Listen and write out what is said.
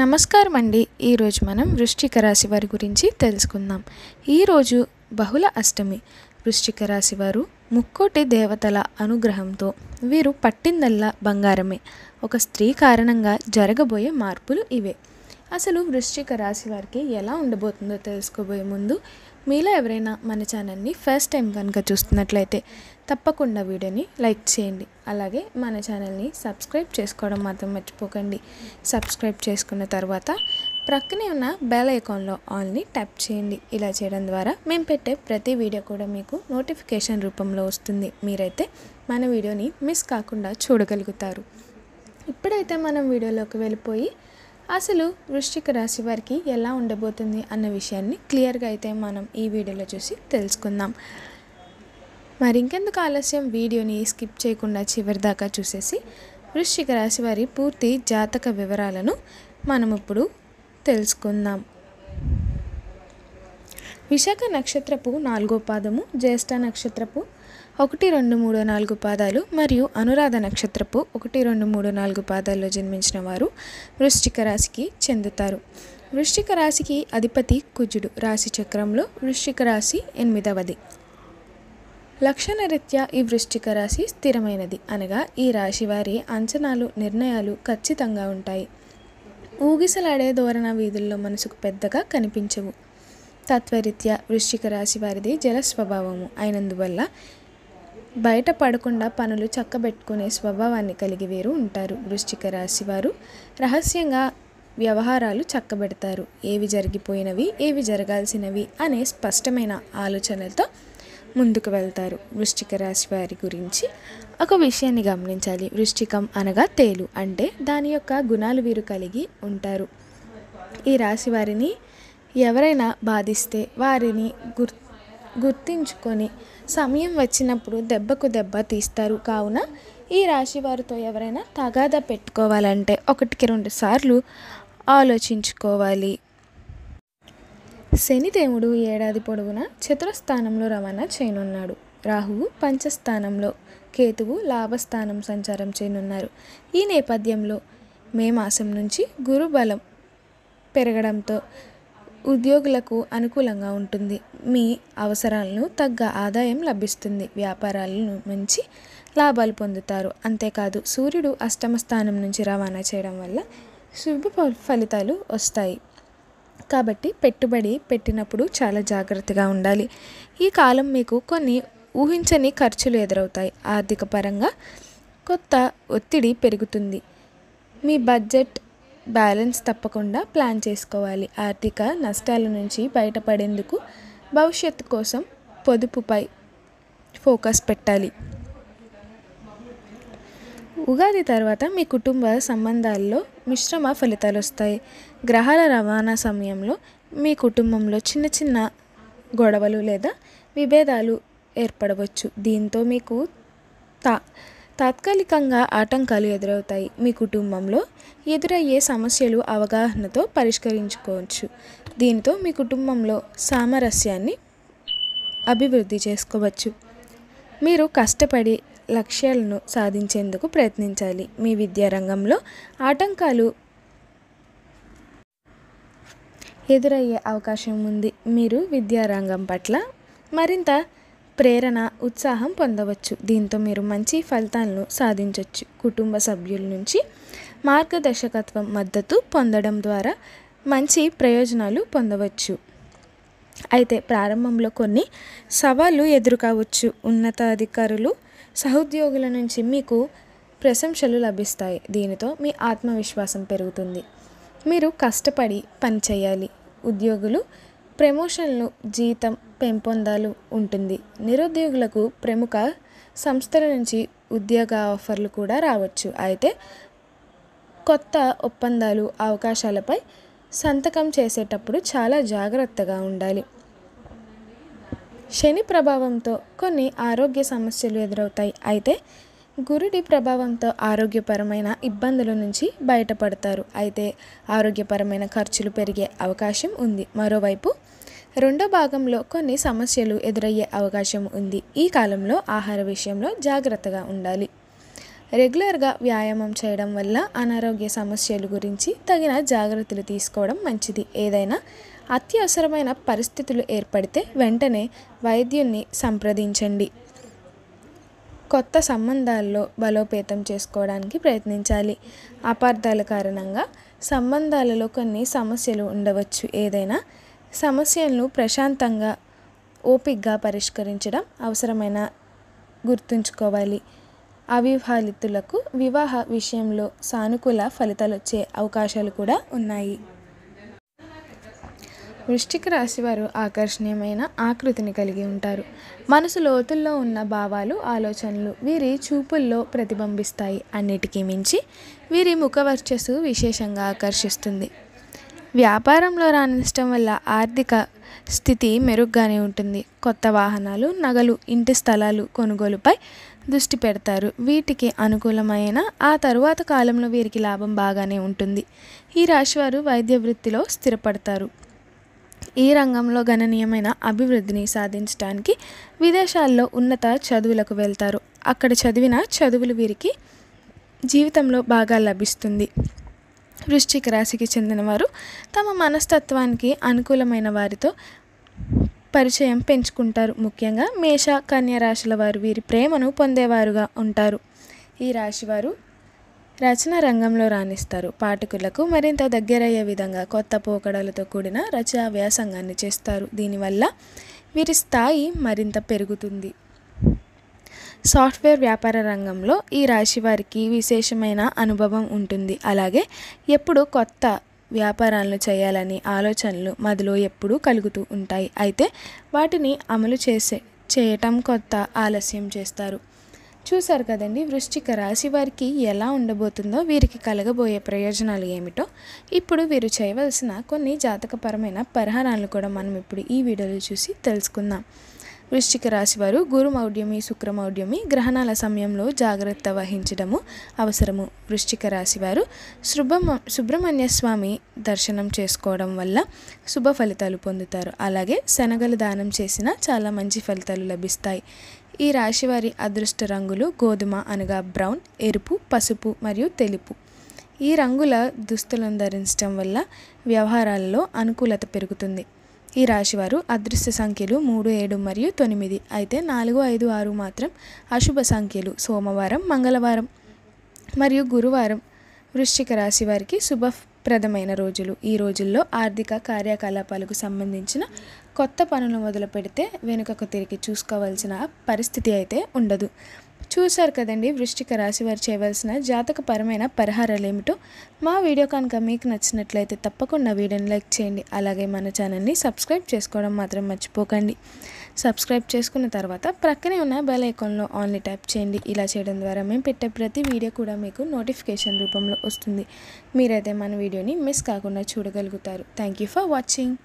నమస్కారం అండి. ఈరోజు మనం వృశ్చిక రాశి వారి గురించి తెలుసుకుందాం. ఈరోజు బహుళ అష్టమి. వృశ్చిక రాశి వారు ముక్కోటి దేవతల అనుగ్రహంతో వీరు పట్టిందల్లా బంగారమే. ఒక స్త్రీ కారణంగా జరగబోయే మార్పులు ఇవే. అసలు వృశ్చిక రాశి వారికి ఎలా ఉండబోతుందో తెలుసుకోబోయే ముందు మీలో ఎవరైనా మన ఛానల్ని ఫస్ట్ టైం కనుక చూస్తున్నట్లయితే తప్పకుండా వీడియోని లైక్ చేయండి. అలాగే మన ఛానల్ని సబ్స్క్రైబ్ చేసుకోవడం మాత్రం మర్చిపోకండి. సబ్స్క్రైబ్ చేసుకున్న తర్వాత ప్రక్కనే ఉన్న బెల్ ఐకాన్లో ఆల్ని ట్యాప్ చేయండి. ఇలా చేయడం ద్వారా మేము పెట్టే ప్రతి వీడియో కూడా మీకు నోటిఫికేషన్ రూపంలో వస్తుంది. మీరైతే మన వీడియోని మిస్ కాకుండా చూడగలుగుతారు. ఇప్పుడైతే మనం వీడియోలోకి వెళ్ళిపోయి అసలు వృశ్చిక రాశి వారికి ఎలా ఉండబోతుంది అన్న విషయాన్ని క్లియర్గా అయితే మనం ఈ వీడియోలో చూసి తెలుసుకుందాం. మరి ఇంకెందుకు ఆలస్యం, వీడియోని స్కిప్ చేయకుండా చివరి దాకా చూసేసి వృశ్చిక రాశి వారి పూర్తి జాతక వివరాలను మనం ఇప్పుడు తెలుసుకుందాం. విశాఖ నక్షత్రపు 4వ పాదము, జ్యేష్ఠ నక్షత్రపు 1, 2, 3, 4 పాదాలు మరియు అనురాధ నక్షత్రపు 1, 2, 3, 4 పాదాల్లో జన్మించిన వారు వృశ్చిక రాశికి చెందుతారు. వృశ్చిక రాశికి అధిపతి కుజుడు. రాశి చక్రంలో వృశ్చిక రాశి 8వది. లక్షణరీత్యా ఈ వృశ్చిక రాశి స్థిరమైనది, అనగా ఈ రాశి వారి అంచనాలు, నిర్ణయాలు ఖచ్చితంగా ఉంటాయి. ఊగిసలాడే ధోరణ వీధుల్లో మనసుకు పెద్దగా కనిపించవు. తత్వరీత్యా వృశ్చిక రాశి వారిది జల స్వభావము అయినందువల్ల బయట పడకుండా పనులు చక్కబెట్టుకునే స్వభావాన్ని కలిగి వీరు ఉంటారు. వృశ్చిక రాశి వారు రహస్యంగా వ్యవహారాలు చక్కబెడతారు. ఏవి జరిగిపోయినవి, ఏవి జరగాల్సినవి అనే స్పష్టమైన ఆలోచనలతో ముందుకు వెళ్తారు. వృశ్చిక రాశి వారి గురించి ఒక విషయాన్ని గమనించాలి. వృశ్చికం అనగా తేలు, అంటే దాని యొక్క గుణాలు వీరు కలిగి ఉంటారు. ఈ రాశి వారిని ఎవరైనా బాధిస్తే వారిని గుర్తించుకొని సమయం వచ్చినప్పుడు దెబ్బకు దెబ్బ తీస్తారు. కావున ఈ రాశి వారితో ఎవరైనా తగాదా పెట్టుకోవాలంటే 1కి 2 సార్లు ఆలోచించుకోవాలి. శనిదేవుడు ఏడాది పొడవునా చతురస్థానంలో రవాణా చేయనున్నాడు. రాహువు పంచస్థానంలో, కేతువు లాభస్థానం సంచారం చేయనున్నారు. ఈ నేపథ్యంలో మే మాసం నుంచి గురు బలం పెరగడంతో ఉద్యోగులకు అనుకూలంగా ఉంటుంది. మీ అవసరాలను తగ్గ ఆదాయం లభిస్తుంది. వ్యాపారాలను మంచి లాభాలు పొందుతారు. అంతేకాదు సూర్యుడు అష్టమ స్థానం నుంచి రవాణా చేయడం వల్ల శుభ ఫలితాలు వస్తాయి. కాబట్టి పెట్టుబడి పెట్టినప్పుడు చాలా జాగ్రత్తగా ఉండాలి. ఈ కాలం మీకు కొన్ని ఊహించని ఖర్చులు ఎదురవుతాయి. ఆర్థిక పరంగా కొత్త ఒత్తిడి పెరుగుతుంది. మీ బడ్జెట్ బ్యాలెన్స్ తప్పకుండా ప్లాన్ చేసుకోవాలి. ఆర్థిక నష్టాల నుంచి బయటపడేందుకు భవిష్యత్తు కోసం పొదుపుపై ఫోకస్ పెట్టాలి. ఉగాది తర్వాత మీ కుటుంబ సంబంధాల్లో మిశ్రమ ఫలితాలు వస్తాయి. గ్రహాల రవాణా సమయంలో మీ కుటుంబంలో చిన్న చిన్న గొడవలు లేదా విభేదాలు ఏర్పడవచ్చు. దీంతో మీకు తాత్కాలికంగా ఆటంకాలు ఎదురవుతాయి. మీ కుటుంబంలో ఎదురయ్యే సమస్యలు అవగాహనతో పరిష్కరించుకోవచ్చు. దీంతో మీ కుటుంబంలో సామరస్యాన్ని అభివృద్ధి చేసుకోవచ్చు. మీరు కష్టపడి లక్ష్యాలను సాధించేందుకు ప్రయత్నించాలి. మీ విద్యా రంగంలో ఆటంకాలు ఎదురయ్యే అవకాశం ఉంది. మీరు విద్యారంగం పట్ల మరింత ప్రేరణ, ఉత్సాహం పొందవచ్చు. దీంతో మీరు మంచి ఫలితాలను సాధించవచ్చు. కుటుంబ సభ్యుల నుంచి మార్గదర్శకత్వం, మద్దతు పొందడం ద్వారా మంచి ప్రయోజనాలు పొందవచ్చు. అయితే ప్రారంభంలో కొన్ని సవాళ్లు ఎదురుకావచ్చు. ఉన్నతాధికారులు, సహోద్యోగుల నుంచి మీకు ప్రశంసలు లభిస్తాయి. దీనితో మీ ఆత్మవిశ్వాసం పెరుగుతుంది. మీరు కష్టపడి పనిచేయాలి. ఉద్యోగులు ప్రమోషన్లు, జీతం పెంపొందాలు ఉంటుంది. నిరుద్యోగులకు ప్రముఖ సంస్థల నుంచి ఉద్యోగ ఆఫర్లు కూడా రావచ్చు. అయితే కొత్త ఒప్పందాలు, అవకాశాలపై సంతకం చేసేటప్పుడు చాలా జాగ్రత్తగా ఉండాలి. శని ప్రభావంతో కొన్ని ఆరోగ్య సమస్యలు ఎదురవుతాయి. అయితే గురుడి ప్రభావంతో ఆరోగ్యపరమైన ఇబ్బందుల నుంచి బయటపడతారు. అయితే ఆరోగ్యపరమైన ఖర్చులు పెరిగే అవకాశం ఉంది. మరోవైపు 2వ భాగంలో కొన్ని సమస్యలు ఎదురయ్యే అవకాశం ఉంది. ఈ కాలంలో ఆహార విషయంలో జాగ్రత్తగా ఉండాలి. రెగ్యులర్గా వ్యాయామం చేయడం వల్ల అనారోగ్య సమస్యల గురించి తగిన జాగ్రత్తలు తీసుకోవడం మంచిది. ఏదైనా అత్యవసరమైన పరిస్థితులు ఏర్పడితే వెంటనే వైద్యున్ని సంప్రదించండి. కొత్త సంబంధాల్లో బలోపేతం చేసుకోవడానికి ప్రయత్నించాలి. అపార్థాల కారణంగా సంబంధాలలో కొన్ని సమస్యలు ఉండవచ్చు. ఏదైనా సమస్యలను ప్రశాంతంగా ఓపికగా పరిష్కరించడం అవసరమైన గుర్తుంచుకోవాలి. అవివాహితులకు వివాహ విషయంలో సానుకూల ఫలితాలు వచ్చే అవకాశాలు కూడా ఉన్నాయి. వృశ్చిక రాశి వారు ఆకర్షణీయమైన ఆకృతిని కలిగి ఉంటారు. మనసు లోతుల్లో ఉన్న భావాలు, ఆలోచనలు వీరి చూపుల్లో ప్రతిబింబిస్తాయి. అన్నిటికీ మించి వీరి ముఖ వర్చస్సు విశేషంగా ఆకర్షిస్తుంది. వ్యాపారంలో రాణించడం వల్ల ఆర్థిక స్థితి మెరుగ్గానే ఉంటుంది. కొత్త వాహనాలు, నగలు, ఇంటి స్థలాలు కొనుగోలుపై దృష్టి పెడతారు. వీటికి అనుకూలమైన ఆ తరువాత కాలంలో వీరికి లాభం బాగానే ఉంటుంది. ఈ రాశివారు వైద్య వృత్తిలో స్థిరపడతారు. ఈ రంగంలో గణనీయమైన అభివృద్ధిని సాధించడానికి విదేశాల్లో ఉన్నత చదువులకు వెళ్తారు. అక్కడ చదివిన చదువులు వీరికి జీవితంలో బాగా లభిస్తుంది. వృశ్చిక రాశికి చెందినవారు తమ మనస్తత్వానికి అనుకూలమైన వారితో పరిచయం పెంచుకుంటారు. ముఖ్యంగా మేష, కన్య రాశుల వారు వీరి ప్రేమను పొందేవారుగా ఉంటారు. ఈ రాశివారు రచన రంగంలో రాణిస్తారు. పాఠకులకు మరింత దగ్గరయ్యే విధంగా కొత్త పోకడలతో కూడిన రచనా వ్యాసంగాన్ని చేస్తారు. దీనివల్ల వీరి స్థాయి మరింత పెరుగుతుంది. సాఫ్ట్వేర్ వ్యాపార రంగంలో ఈ రాశి వారికి విశేషమైన అనుభవం ఉంటుంది. అలాగే ఎప్పుడు కొత్త వ్యాపారాలను చేయాలని ఆలోచనలు మదిలో ఎప్పుడూ కలుగుతూ ఉంటాయి. అయితే వాటిని అమలు చేయటం కొత్త ఆలస్యం చేస్తారు. చూశారు కదండి, వృశ్చిక రాశి వారికి ఎలా ఉండబోతుందో, వీరికి కలగబోయే ప్రయోజనాలు ఏమిటో. ఇప్పుడు వీరు చేయవలసిన కొన్ని జాతకపరమైన పరిహారాలను కూడా మనం ఇప్పుడు ఈ వీడియోలో చూసి తెలుసుకుందాం. వృశ్చిక రాశి వారు గురుమౌఢ్యమి, శుక్రమౌఢ్యమి గ్రహణాల సమయంలో జాగ్రత్త వహించడము అవసరము. వృశ్చిక రాశి వారు సుబ్రహ్మణ్య స్వామి దర్శనం చేసుకోవడం వల్ల శుభ ఫలితాలు పొందుతారు. అలాగే శనగలు దానం చేసినా చాలా మంచి ఫలితాలు లభిస్తాయి. ఈ రాశివారి అదృష్ట రంగులు గోధుమ అనగా బ్రౌన్, ఎరుపు, పసుపు మరియు తెలుపు. ఈ రంగుల దుస్తులను ధరించడం వల్ల వ్యవహారాలలో అనుకూలత పెరుగుతుంది. ఈ రాశివారు అదృష్ట సంఖ్యలు 3, 7 మరియు 9. అయితే 4, 5, 6 మాత్రం అశుభ సంఖ్యలు. సోమవారం, మంగళవారం మరియు గురువారం వృశ్చిక రాశి వారికి శుభప్రదమైన రోజులు. ఈ రోజుల్లో ఆర్థిక కార్యకలాపాలకు సంబంధించిన కొత్త పనులు మొదలు పెడితే వెనుకకు తిరిగి చూసుకోవాల్సిన పరిస్థితి అయితే ఉండదు. చూశారు కదండి, వృశ్చిక రాశి వారు చేయవలసిన జాతకపరమైన పరిహారాలు ఏమిటో. మా వీడియో కనుక మీకు నచ్చినట్లయితే తప్పకుండా వీడియోని లైక్ చేయండి. అలాగే మన ఛానల్ని సబ్స్క్రైబ్ చేసుకోవడం మాత్రం మర్చిపోకండి. సబ్స్క్రైబ్ చేసుకున్న తర్వాత ప్రక్కనే ఉన్న బెల్ ఐకాన్లో ఆన్లీ ట్యాప్ చేయండి. ఇలా చేయడం ద్వారా మేము పెట్టే ప్రతి వీడియో కూడా మీకు నోటిఫికేషన్ రూపంలో వస్తుంది. మీరైతే మన వీడియోని మిస్ కాకుండా చూడగలుగుతారు. Thank you for watching.